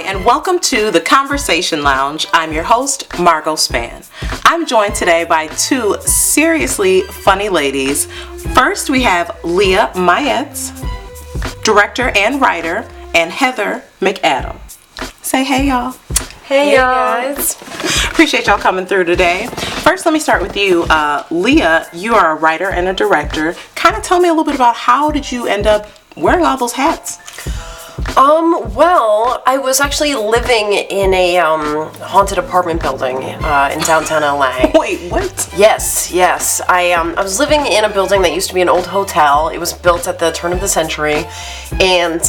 and welcome to the Conversation Lounge. I'm your host, Margot Spann. I'm joined today by two seriously funny ladies. First, we have Leah Myette, director and writer, and Heather Mcadams. Say hey, y'all. Hey guys. Appreciate y'all coming through today. First, let me start with you. Leah, you are a writer and a director. Kind of tell me a little bit about how did you end up wearing all those hats? Well, I was actually living in a haunted apartment building in downtown LA. Wait, what? Yes. I was living in a building that used to be an old hotel. It was built at the turn of the century, and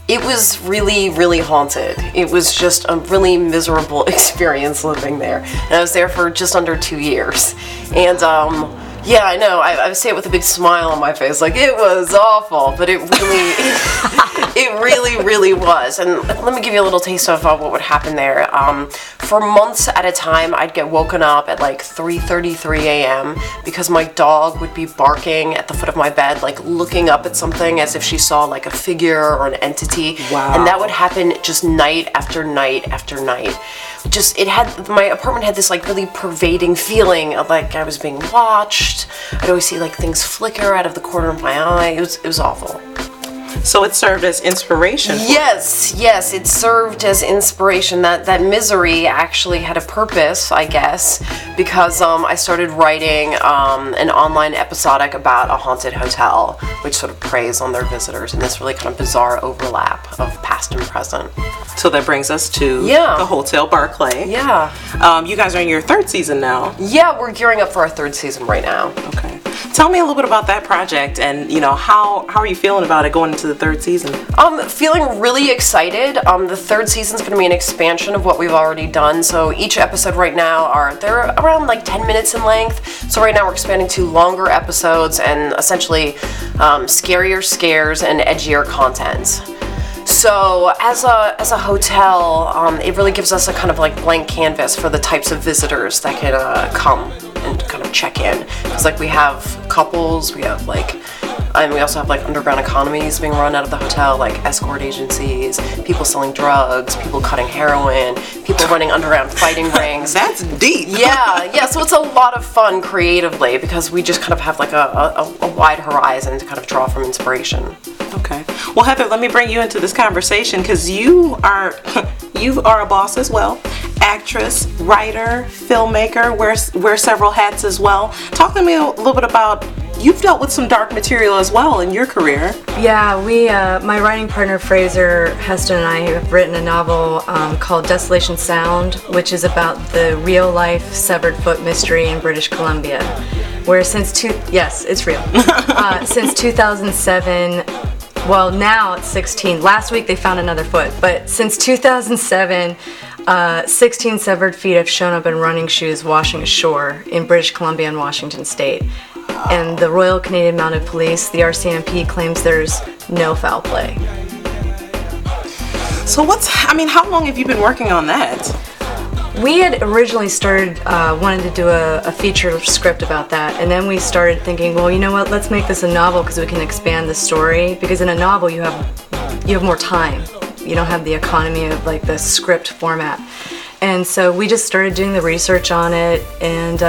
it was really, really haunted. It was just a really miserable experience living there. And I was there for just under 2 years. And yeah, I know. I say it with a big smile on my face, like it was awful, but it really was. And let me give you a little taste of what would happen there. For months at a time, I'd get woken up at like 3:33 a.m. because my dog would be barking at the foot of my bed, like looking up at something as if she saw like a figure or an entity. Wow. And that would happen just night after night after night. My apartment had this like really pervading feeling of like I was being watched. I'd always see like things flicker out of the corner of my eye. It was awful. So it served as inspiration. Yes, it served as inspiration. That misery actually had a purpose, I guess, because I started writing an online episodic about a haunted hotel, which sort of preys on their visitors in this really kind of bizarre overlap of past and present. So that brings us to the Hotel Barclay. Yeah. You guys are in your third season now. Yeah, we're gearing up for our third season right now. Okay. Tell me a little bit about that project and, how are you feeling about it going into the third season? Feeling really excited. The third season's going to be an expansion of what we've already done. So each episode right now they're around like 10 minutes in length. So right now we're expanding to longer episodes and essentially scarier scares and edgier content. So as a hotel, it really gives us a kind of like blank canvas for the types of visitors that can come and kind of check in. Because like we have couples, we have and we also have like underground economies being run out of the hotel, like escort agencies, people selling drugs, people cutting heroin, people running underground fighting rings. That's deep. Yeah. So it's a lot of fun creatively because we just kind of have like a wide horizon to kind of draw from inspiration. Okay. Well, Heather, let me bring you into this conversation because you are a boss as well. Actress, writer, filmmaker, wear several hats as well. Talk to me a little bit about, you've dealt with some dark material as well in your career. Yeah, my writing partner Fraser Heston and I have written a novel called Desolation Sound, which is about the real-life severed foot mystery in British Columbia, where since 2007, well, now it's 16. Last week they found another foot, but since 2007, 16 severed feet have shown up in running shoes washing ashore in British Columbia and Washington State. And the Royal Canadian Mounted Police, the RCMP, claims there's no foul play. So how long have you been working on that? We had originally started wanting to do a feature script about that, and then we started thinking, well, you know what, let's make this a novel because we can expand the story, because in a novel you have more time. You don't have the economy of like the script format. And so we just started doing the research on it, and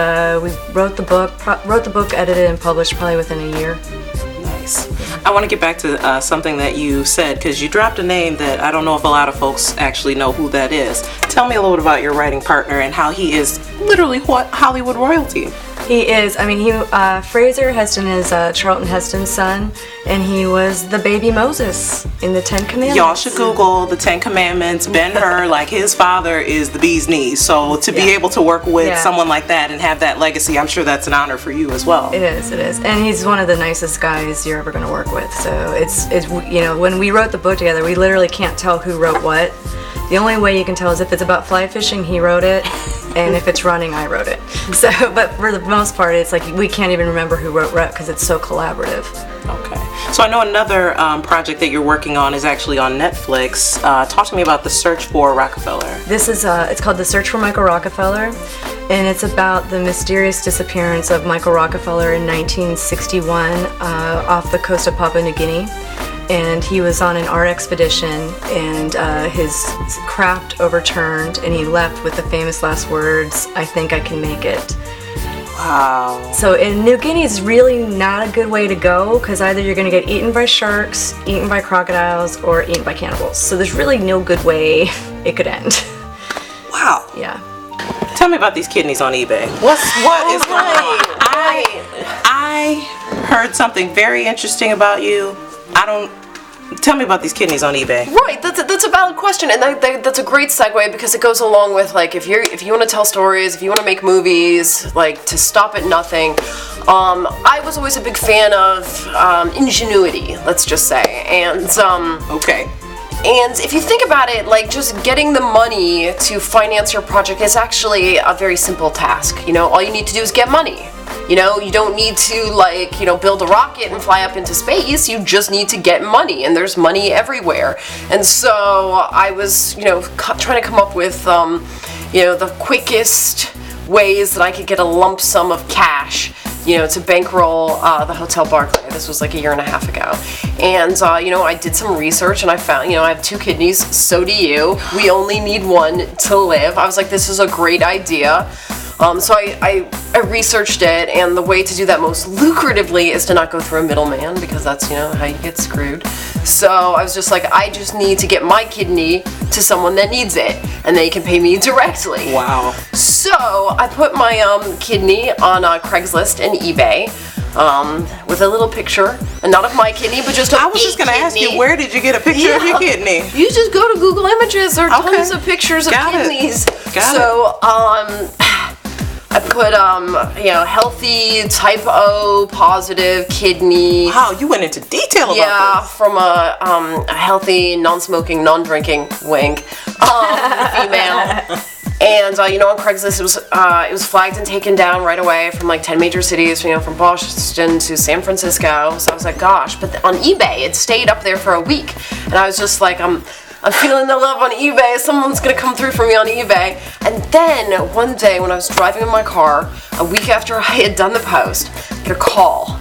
we wrote the book, edited and published probably within a year. Nice. I want to get back to something that you said, because you dropped a name that I don't know if a lot of folks actually know who that is. Tell me a little bit about your writing partner and how he is literally Hollywood royalty. He is. Fraser Heston is Charlton Heston's son, and he was the baby Moses in the Ten Commandments. Y'all should Google the Ten Commandments. Ben-Hur, like his father, is the bee's knees. So to be able to work with someone like that and have that legacy, I'm sure that's an honor for you as well. It is. And he's one of the nicest guys you're ever going to work with. So it's when we wrote the book together, we literally can't tell who wrote what. The only way you can tell is if it's about fly fishing, he wrote it, and if it's running, I wrote it. So, but for the most part, it's like we can't even remember who wrote what because it's so collaborative. Okay. So I know another project that you're working on is actually on Netflix. Talk to me about The Search for Rockefeller. This is it's called The Search for Michael Rockefeller, and it's about the mysterious disappearance of Michael Rockefeller in 1961 off the coast of Papua New Guinea. and he was on an art expedition, and his craft overturned, and he left with the famous last words, "I think I can make it." Wow. So in New Guinea, it's really not a good way to go, because either you're going to get eaten by sharks, eaten by crocodiles, or eaten by cannibals. So there's really no good way it could end. Wow. Yeah. Tell me about these kidneys on eBay. What is going on? I heard something very interesting about you. Tell me about these kidneys on eBay. Right, that's a valid question, and that's a great segue, because it goes along with, like, if you want to tell stories, if you want to make movies, like, to stop at nothing. I was always a big fan of ingenuity, let's just say, and Okay. And if you think about it, like, just getting the money to finance your project is actually a very simple task. You know, all you need to do is get money. You know, you don't need to, like, you know, build a rocket and fly up into space. You just need to get money, and there's money everywhere. And so I was, you know, trying to come up with, you know, the quickest ways that I could get a lump sum of cash, you know, to bankroll the Hotel Barclay. This was like a year and a half ago. And, you know, I did some research, and I found, you know, I have 2 kidneys, so do you. We only need 1 to live. I was like, this is a great idea. So I researched it, and the way to do that most lucratively is to not go through a middleman, because that's, you know, how you get screwed. So I was just like, I just need to get my kidney to someone that needs it, and they can pay me directly. Wow. So I put my kidney on Craigslist and eBay, with a little picture, and not of my kidney, but just of I was just going to ask you, where did you get a picture of your kidney? You just go to Google Images, there are tons of pictures of kidneys. Got it. I put, you know, healthy, type O, positive kidney. Wow, you went into detail about this. Yeah, from a healthy, non-smoking, non-drinking, wink, female. And, you know, on Craigslist, it was flagged and taken down right away from, like, 10 major cities, you know, from Boston to San Francisco. So I was like, gosh. But on eBay, it stayed up there for a week. And I was just like, I'm feeling the love on eBay. Someone's going to come through for me on eBay. And then, one day, when I was driving in my car, a week after I had done the post, I get a call.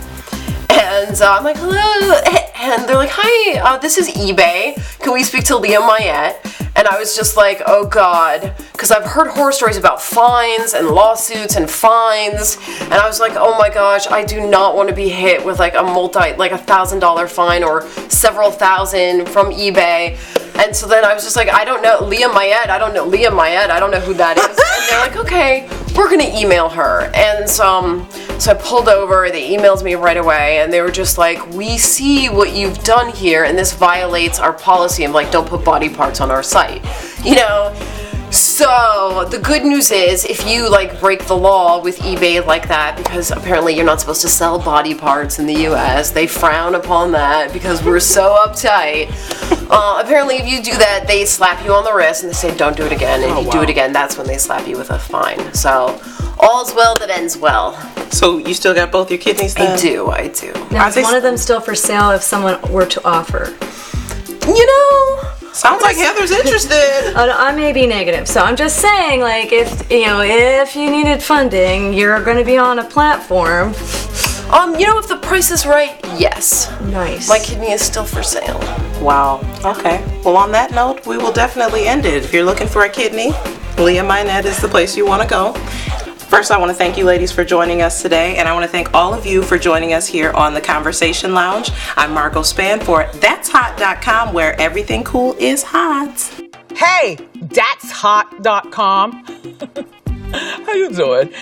And I'm like, hello. And they're like, hi, this is eBay. Can we speak to Leah Myette? And I was just like, oh God, because I've heard horror stories about fines and lawsuits and fines, and I was like, oh my gosh, I do not want to be hit with like a $1,000 fine or several thousand from eBay. And so then I was just like, I don't know Leah Myette, I don't know who that is. And they're like, okay, we're gonna email her. And so I pulled over, they emailed me right away, and they were just like, we see what you've done here, and this violates our policy of like, don't put body parts on our site, you know? So the good news is, if you like break the law with eBay like that, because apparently you're not supposed to sell body parts in the US, they frown upon that because we're so uptight. Apparently if you do that, they slap you on the wrist and they say don't do it again, and if you do it again, that's when they slap you with a fine. So all's well that ends well. So you still got both your kidneys then? I do. Now, is one of them still for sale if someone were to offer? You know, sounds like Heather's interested. I may be negative, so I'm just saying, like, if you needed funding, you're going to be on a platform. You know, if the price is right, yes. Nice. My kidney is still for sale. Wow. Okay. Well, on that note, we will definitely end it. If you're looking for a kidney, Leah Myette is the place you want to go. First, I want to thank you ladies for joining us today, and I want to thank all of you for joining us here on the Conversation Lounge. I'm Margot Spann for DatzHott.com, where everything cool is hot. Hey, DatzHott.com. How you doing?